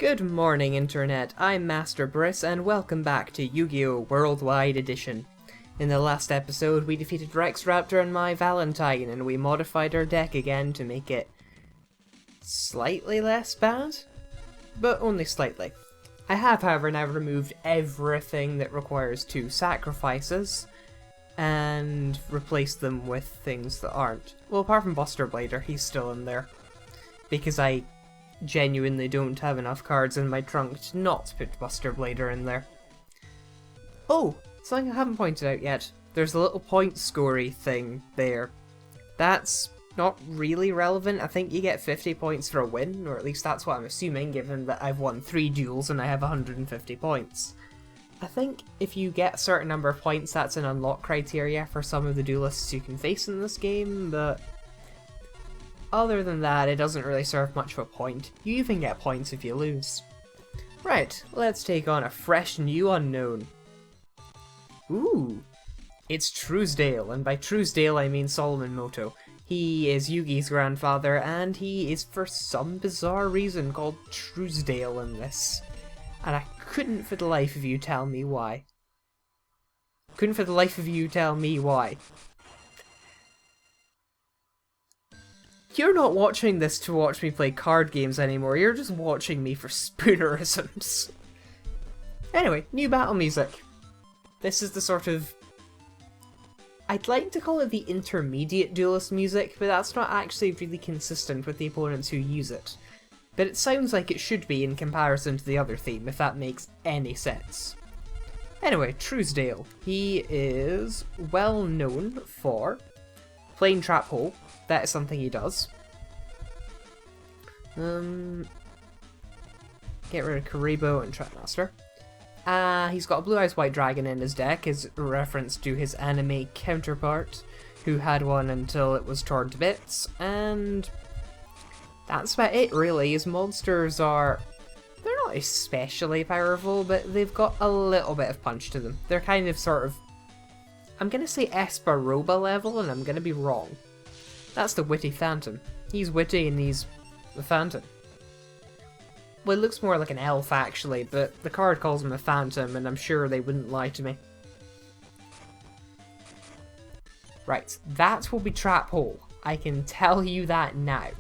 Good morning, Internet. I'm Master Briss, and welcome back to Yu-Gi-Oh! Worldwide Edition. In the last episode, we defeated Rex Raptor and my Valentine, and we modified our deck again to make it slightly less bad, but only slightly. I have, however, now removed everything that requires 2 sacrifices, and replaced them with things that aren't. Well, apart from Buster Blader, he's still in there, because I genuinely don't have enough cards in my trunk to not put Buster Blader in there. Oh, something I haven't pointed out yet. There's a little point scorey thing there. That's not really relevant. I think you get 50 points for a win, or at least that's what I'm assuming, given that I've won 3 duels and I have 150 points. I think if you get a certain number of points, that's an unlock criteria for some of the duelists you can face in this game, but other than that, it doesn't really serve much of a point. You even get points if you lose. Right, let's take on a fresh new unknown. Ooh, it's Drusdale, and by Drusdale I mean Solomon Moto. He is Yugi's grandfather, and he is for some bizarre reason called Drusdale in this. And I couldn't for the life of you tell me why. Couldn't for the life of you tell me why. You're not watching this to watch me play card games anymore, you're just watching me for spoonerisms. Anyway, new battle music. This is the sort of... I'd like to call it the intermediate duelist music, but that's not actually really consistent with the opponents who use it. But it sounds like it should be in comparison to the other theme, if that makes any sense. Anyway, Drusdale. He is well known for playing Trap Hole. That is something he does. Get rid of Karibo and Trapmaster. He's got a Blue Eyes White Dragon in his deck, as a reference to his anime counterpart, who had one until it was torn to bits, and that's about it really. His monsters are... they're not especially powerful, but they've got a little bit of punch to them. They're kind of sort of... I'm gonna say Esparoba level, and I'm gonna be wrong. That's the Witty Phantom. He's witty and he's the Phantom. Well, it looks more like an elf actually, but the card calls him a Phantom, and I'm sure they wouldn't lie to me. Right, that will be Trap Hole. I can tell you that now.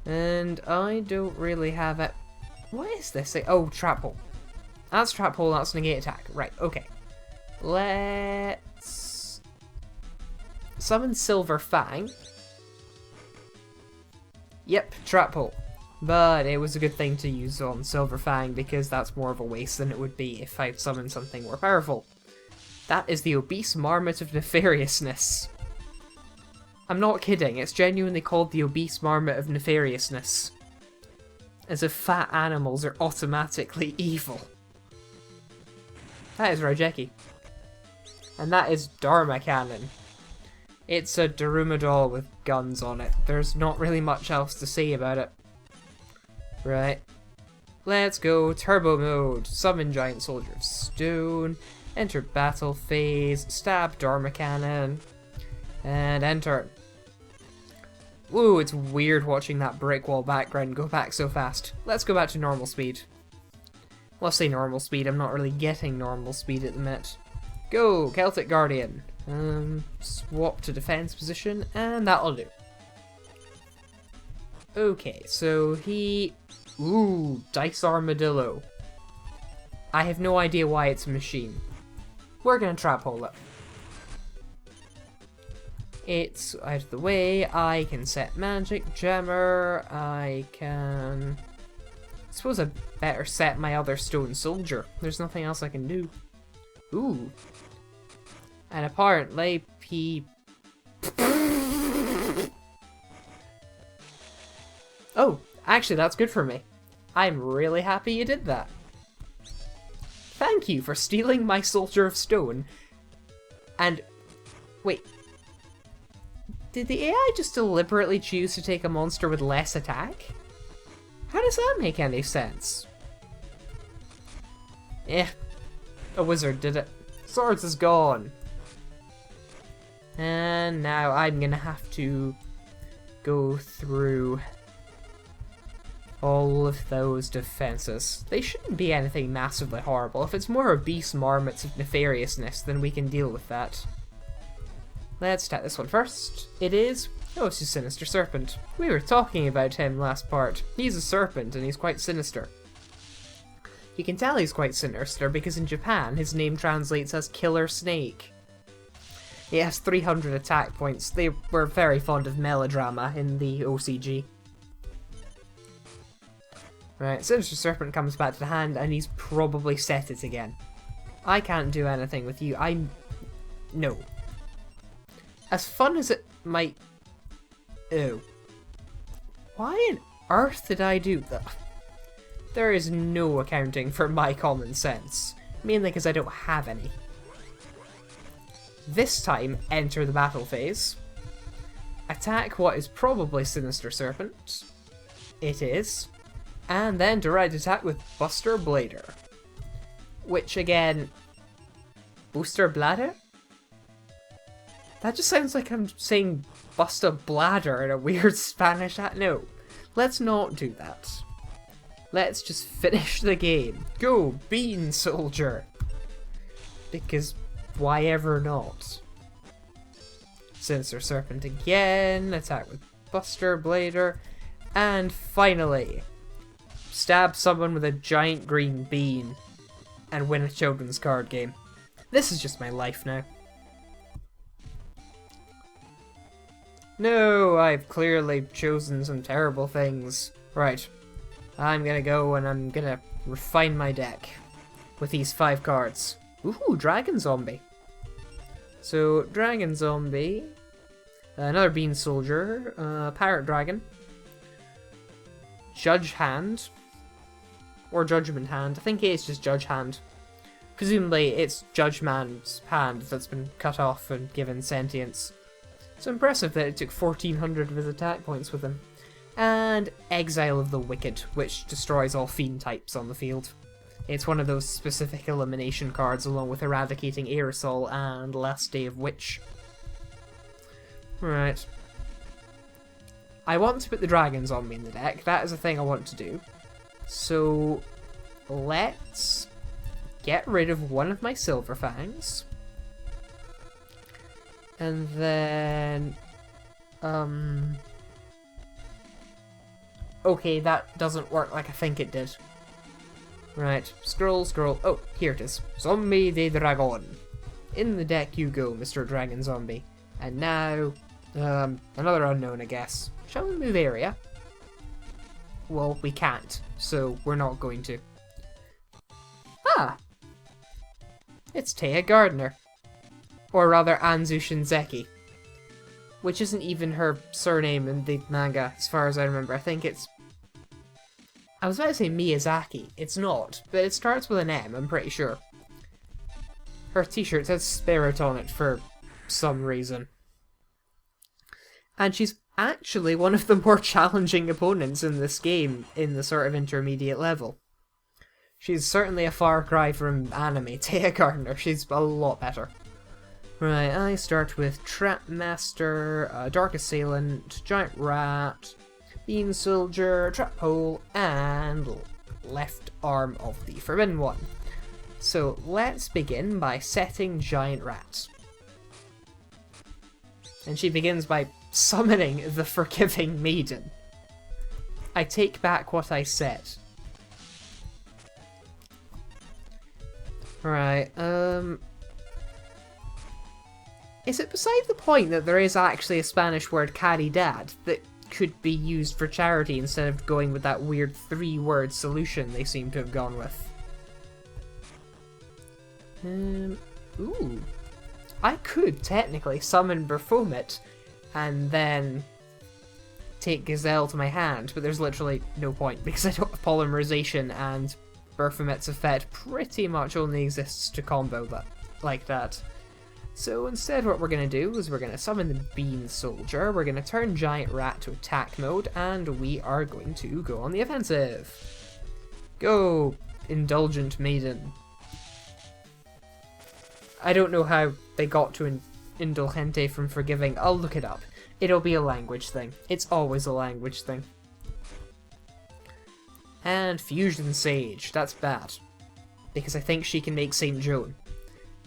And I don't really have it. What is this? Oh, Trap Hole. That's Trap Hole, that's Negate Attack. Right, okay. Let's summon Silver Fang. Yep, Trap Hole. But it was a good thing to use on Silver Fang because that's more of a waste than it would be if I summoned something more powerful. That is the Obese Marmot of Nefariousness. I'm not kidding, it's genuinely called the Obese Marmot of Nefariousness. As if fat animals are automatically evil. That is Raigeki. And that is Dharma Cannon. It's a Daruma doll with guns on it. There's not really much else to say about it. Right. Let's go Turbo Mode. Summon Giant Soldier of Stone. Enter Battle Phase. Stab Dharma Cannon. And enter. Ooh, it's weird watching that brick wall background go back so fast. Let's go back to normal speed. Well, I say normal speed, I'm not really getting normal speed at the minute. Go, Celtic Guardian. Swap to defense position, and that'll do. Okay, so he... Ooh, Dice Armadillo. I have no idea why it's a machine. We're gonna Trap Hole it. It's out of the way. I can set Magic Jammer. I can... I suppose I better set my other Stone Soldier. There's nothing else I can do. Ooh. And apparently, Oh, actually that's good for me. I'm really happy you did that. Thank you for stealing my Soldier of Stone. And... wait. Did the AI just deliberately choose to take a monster with less attack? How does that make any sense? Eh. A wizard did it. Swords is gone. And now I'm gonna have to go through All of those defenses. They shouldn't be anything massively horrible. If it's more obese marmots of nefariousness, then we can deal with that. Let's attack this one first. It is... oh, it's a Sinister Serpent. We were talking about him last part. He's a serpent, and he's quite sinister. You can tell he's quite sinister because in Japan, his name translates as Killer Snake. He has 300 attack points. They were very fond of melodrama in the OCG. Right, Sinister Serpent comes back to the hand, and he's probably set it again. I can't do anything with you. No. As fun as it might... oh. Why on earth did I do that? There is no accounting for my common sense. Mainly because I don't have any. This time, enter the battle phase. Attack what is probably Sinister Serpent. It is. And then direct attack with Buster Blader. Which again... Booster Bladder? That just sounds like I'm saying Buster Bladder in a weird Spanish accent. No, let's not do that. Let's just finish the game. Go, Bean Soldier! Because why ever not? Sinister Serpent again, attack with Buster Blader, and finally... stab someone with a giant green bean and win a children's card game. This is just my life now. No, I've clearly chosen some terrible things. Right, I'm gonna go and I'm gonna refine my deck with these 5 cards. Ooh, Dragon Zombie. So, Dragon Zombie, another Bean Soldier, Pirate Dragon, Judge Hand, or Judgment Hand. I think it's just Judge Hand. Presumably it's Judge Man's hand that's been cut off and given sentience. So impressive that it took 1400 of his attack points with him. And Exile of the Wicked, which destroys all fiend types on the field. It's one of those specific elimination cards along with Eradicating Aerosol and Last Day of Witch. Right. I want to put the Dragon Zombie in the deck. That is a thing I want to do. So, let's get rid of one of my Silver Fangs. And then... okay, that doesn't work like I think it did. Right, scroll. Oh, here it is. Zombie de Dragon. In the deck you go, Mr. Dragon Zombie. And now, another unknown, I guess. Shall we move area? Well, we can't, so we're not going to. Ah! It's Taya Gardner. Or rather, Anzu Shinzeki. Which isn't even her surname in the manga, as far as I remember. I think it's... I was about to say Miyazaki. It's not, but it starts with an M, I'm pretty sure. Her t-shirt says Spirit on it for some reason. And she's actually one of the more challenging opponents in this game, in the sort of intermediate level. She's certainly a far cry from anime. Taya Gardner, she's a lot better. Right, I start with Trap Master, Dark Assailant, Giant Rat, Bean Soldier, Trap Hole, and Left Arm of the Forbidden One. So let's begin by setting Giant Rat. And she begins by summoning the Forgiving Maiden. I take back what I said. Right, is it beside the point that there is actually a Spanish word caridad that could be used for charity instead of going with that weird 3-word solution they seem to have gone with? Ooh. I could technically summon Baphomet and then take Gazelle to my hand, but there's literally no point because I don't have polymerization and Baphomet's effect pretty much only exists to combo that like that. So instead what we're going to do is we're going to summon the Bean Soldier, we're going to turn Giant Rat to attack mode, and we are going to go on the offensive. Go, Indulgent Maiden. I don't know how they got to Indulgente from Forgiving. I'll look it up. It'll be a language thing. It's always a language thing. And Fusion Sage. That's bad. Because I think she can make St. Joan.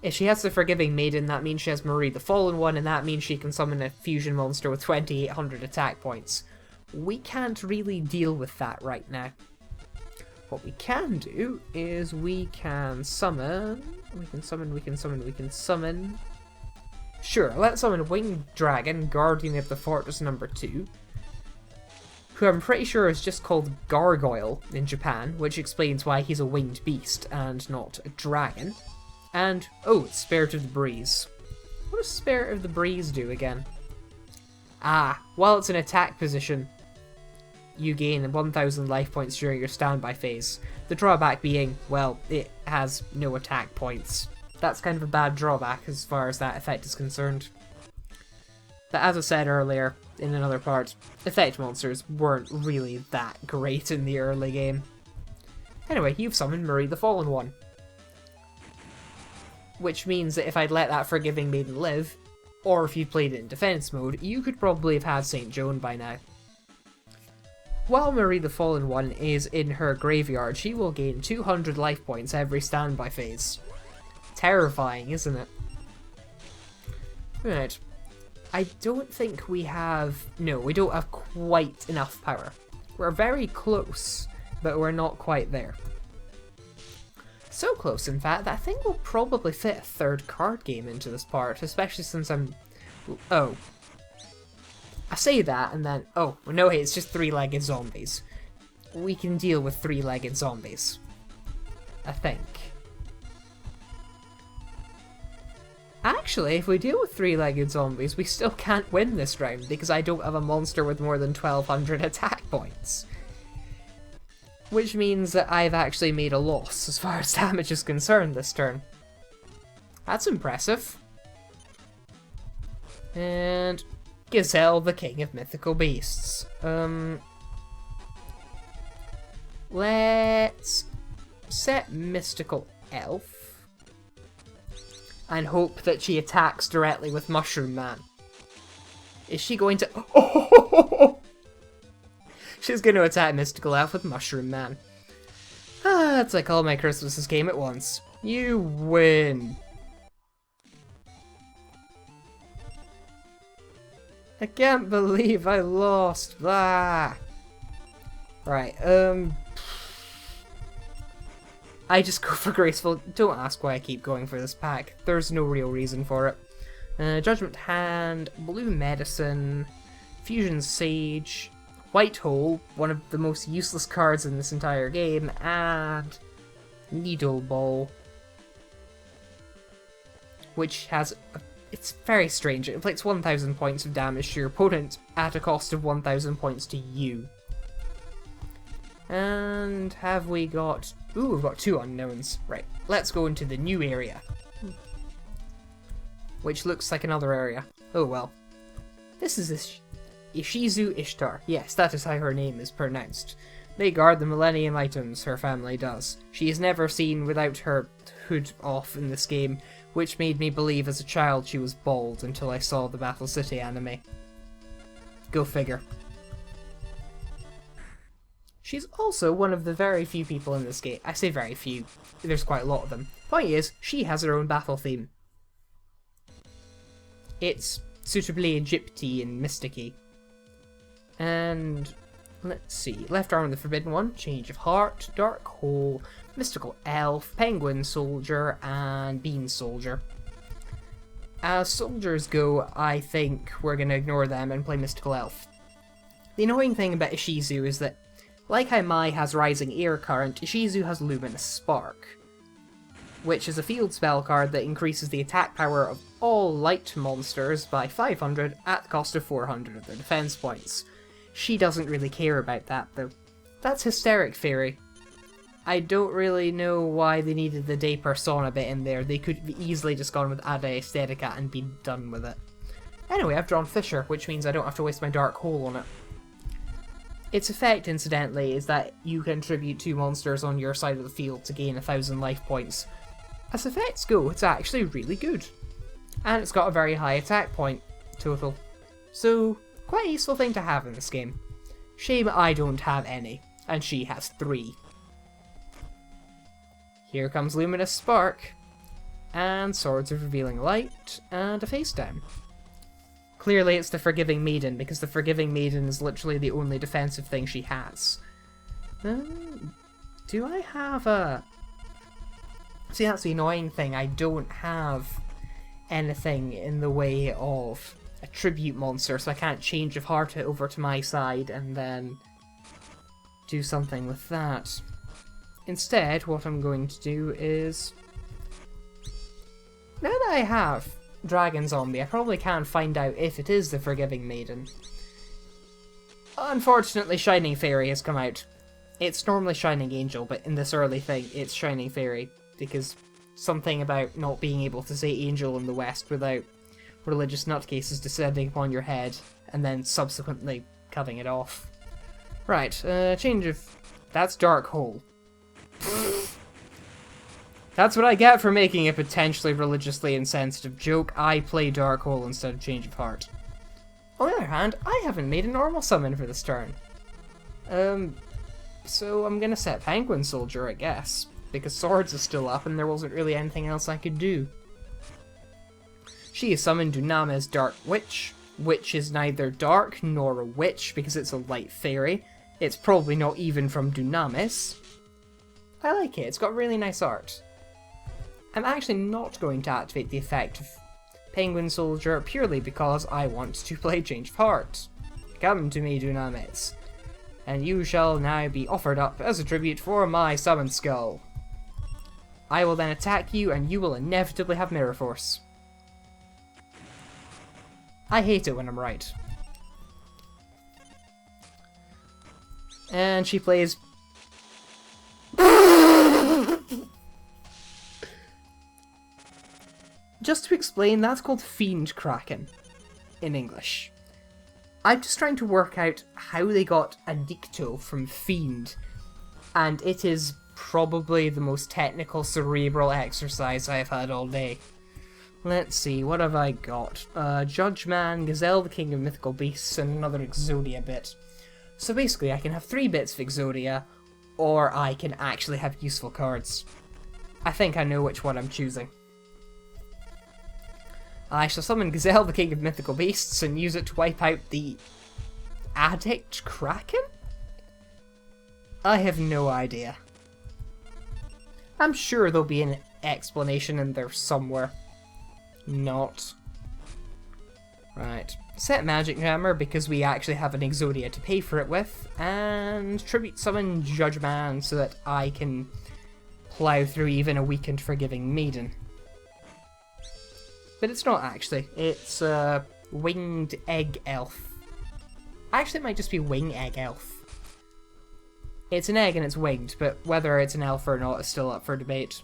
If she has the Forgiving Maiden, that means she has Marie the Fallen One, and that means she can summon a fusion monster with 2800 attack points. We can't really deal with that right now. What we can do is we can summon... We can summon... Sure, let's summon Winged Dragon, Guardian of the Fortress number 2. Who I'm pretty sure is just called Gargoyle in Japan, which explains why he's a winged beast and not a dragon. And, oh, it's Spirit of the Breeze. What does Spirit of the Breeze do again? Ah, while it's in attack position, you gain 1000 life points during your standby phase. The drawback being, well, it has no attack points. That's kind of a bad drawback as far as that effect is concerned. But as I said earlier, in another part, effect monsters weren't really that great in the early game. Anyway, you've summoned Marie the Fallen One. Which means that if I'd let that Forgiving Maiden live, or if you played it in defense mode, you could probably have had St. Joan by now. While Marie the Fallen One is in her graveyard, she will gain 200 life points every standby phase. Terrifying, isn't it? Right. I don't think we have... No, we don't have quite enough power. We're very close, but we're not quite there. So close, in fact, that I think we'll probably fit a third card game into this part, especially since I'm... Oh. I say that, and then... Oh, no, hey, it's just three-legged zombies. We can deal with three-legged zombies. I think. Actually, if we deal with three-legged zombies, we still can't win this round, because I don't have a monster with more than 1200 attack points. Which means that I've actually made a loss as far as damage is concerned this turn. That's impressive. And Gazelle, the king of mythical beasts. Let's set Mystical Elf and hope that she attacks directly with Mushroom Man. Is she going to... Oh! She's going to attack Mystical Elf with Mushroom Man. Ah, it's like all my Christmases came at once. You win. I can't believe I lost. Ah. Right, I just go for Graceful. Don't ask why I keep going for this pack. There's no real reason for it. Judgment Hand, Blue Medicine, Fusion Sage, White Hole, one of the most useless cards in this entire game, and Needle Ball, which has... It's very strange. It inflicts 1000 points of damage to your opponent at a cost of 1000 points to you. And have we got... Ooh, we've got 2 unknowns. Right, let's go into the new area. Which looks like another area. Oh well. This is Ishizu Ishtar. Yes, that is how her name is pronounced. They guard the Millennium items, her family does. She is never seen without her hood off in this game, which made me believe as a child she was bald until I saw the Battle City anime. Go figure. She's also one of the very few people in this game. I say very few, there's quite a lot of them. Point is, she has her own battle theme. It's suitably Egypty and mysticy. And let's see. Left arm of the Forbidden One, Change of Heart, Dark Hole, Mystical Elf, Penguin Soldier, and Bean Soldier. As soldiers go, I think we're going to ignore them and play Mystical Elf. The annoying thing about Ishizu is that, like how Mai has Rising Air Current, Ishizu has Luminous Spark, which is a field spell card that increases the attack power of all light monsters by 500 at the cost of 400 of their defense points. She doesn't really care about that, though. That's Hysteric Fairy. I don't really know why they needed the De Persona bit in there. They could have easily just gone with Ada Aesthetica and been done with it. Anyway, I've drawn Fisher, which means I don't have to waste my Dark Hole on it. Its effect, incidentally, is that you can tribute 2 monsters on your side of the field to gain 1000 life points. As effects go, it's actually really good. And it's got a very high attack point total. So, quite a useful thing to have in this game. Shame I don't have any. and she has 3. Here comes Luminous Spark, and Swords of Revealing Light, and a face down. Clearly it's the Forgiving Maiden, because the Forgiving Maiden is literally the only defensive thing she has. Do I have a... See, that's the annoying thing, I don't have anything in the way of a tribute monster, so I can't change of heart it over to my side and then do something with that. Instead, what I'm going to do is... Now that I have Dragon Zombie, I probably can find out if it is the Forgiving Maiden. Unfortunately, Shining Fairy has come out. It's normally Shining Angel, but in this early thing, it's Shining Fairy, because something about not being able to say Angel in the West without religious nutcases descending upon your head, and then subsequently cutting it off. Right, change of... That's Dark Hole. That's what I get for making a potentially religiously insensitive joke. I play Dark Hole instead of Change of Heart. On the other hand, I haven't made a normal summon for this turn. So I'm gonna set Penguin Soldier, I guess, because Swords is still up and there wasn't really anything else I could do. She is summoned Dunamis Dark Witch, which is neither dark nor a witch because it's a light fairy. It's probably not even from Dunamis. I like it, it's got really nice art. I'm actually not going to activate the effect of Penguin Soldier purely because I want to play Change of Heart. Come to me, Dunamis, and you shall now be offered up as a tribute for my Summon Skull. I will then attack you and you will inevitably have Mirror Force. I hate it when I'm right. And she plays... Just to explain, that's called Fiend Kraken in English. I'm just trying to work out how they got Addicto from Fiend, and it is probably the most technical cerebral exercise I've had all day. Let's see, what have I got? Judgeman, Gazelle, the King of Mythical Beasts, and another Exodia bit. So basically I can have 3 bits of Exodia, or I can actually have useful cards. I think I know which one I'm choosing. I shall summon Gazelle, the King of Mythical Beasts, and use it to wipe out the Addict Kraken? I have no idea. I'm sure there'll be an explanation in there somewhere. Not. Right. Set Magic Jammer because we actually have an Exodia to pay for it with, and Tribute Summon Judgeman so that I can plow through even a weakened Forgiving Maiden. But it's not actually. It's Winged Egg Elf. Actually, it might just be Wing Egg Elf. It's an egg and it's winged, but whether it's an elf or not is still up for debate.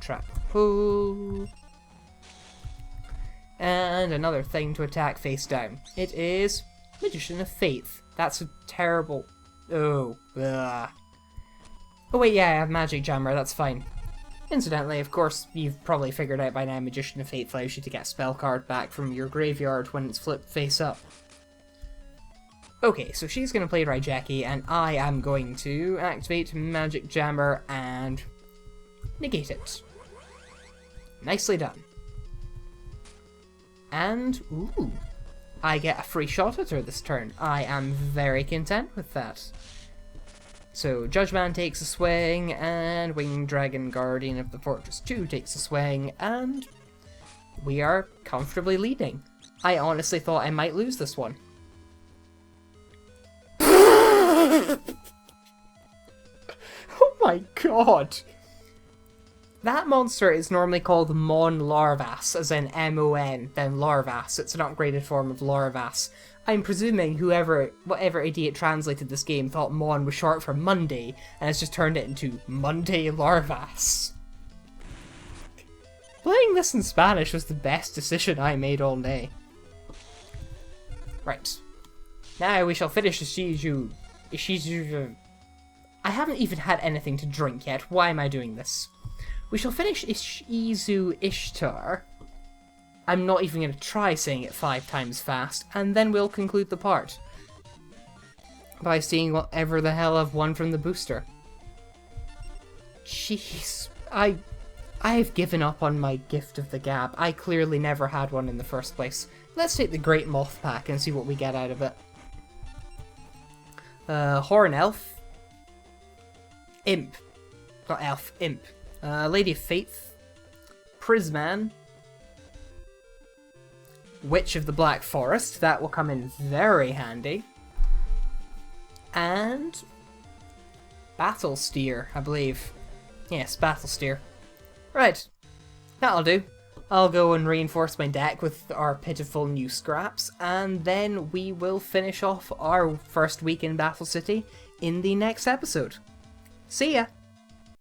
Trap hole. And another thing to attack face down. It is Magician of Faith. That's a terrible... Oh. Ugh. Oh wait, yeah, I have Magic Jammer, that's fine. Incidentally, of course, you've probably figured out by now Magician of Faith allows you to get a spell card back from your graveyard when it's flipped face up. Okay, so she's going to play Raijeki, and I am going to activate Magic Jammer and negate it. Nicely done. And, ooh, I get a free shot at her this turn. I am very content with that. So, Judgeman takes a swing, and Winged Dragon Guardian of the Fortress 2 takes a swing, and we are comfortably leading. I honestly thought I might lose this one. Oh my god! That monster is normally called Mon Larvas, as in M-O-N, then Larvas. It's an upgraded form of Larvas. I'm presuming whatever idiot translated this game thought Mon was short for Monday, and has just turned it into Monday Larvas. Playing this in Spanish was the best decision I made all day. Right. Now we shall finish Ishizu. I haven't even had anything to drink yet. Why am I doing this? We shall finish Ishizu Ishtar. I'm not even going to try saying it 5 times fast, and then we'll conclude the part. by seeing whatever the hell I've won from the booster. Jeez, I've given up on my gift of the gab. I clearly never had one in the first place. Let's take the Great Moth pack and see what we get out of it. Horn Elf. Imp. Not Elf, Imp. Lady of Faith. Prisman. Witch of the Black Forest. That will come in very handy. And Battle Steer, I believe. Yes, Battle Steer. Right, that'll do. I'll go and reinforce my deck with our pitiful new scraps, and then we will finish off our first week in Battle City in the next episode. See ya!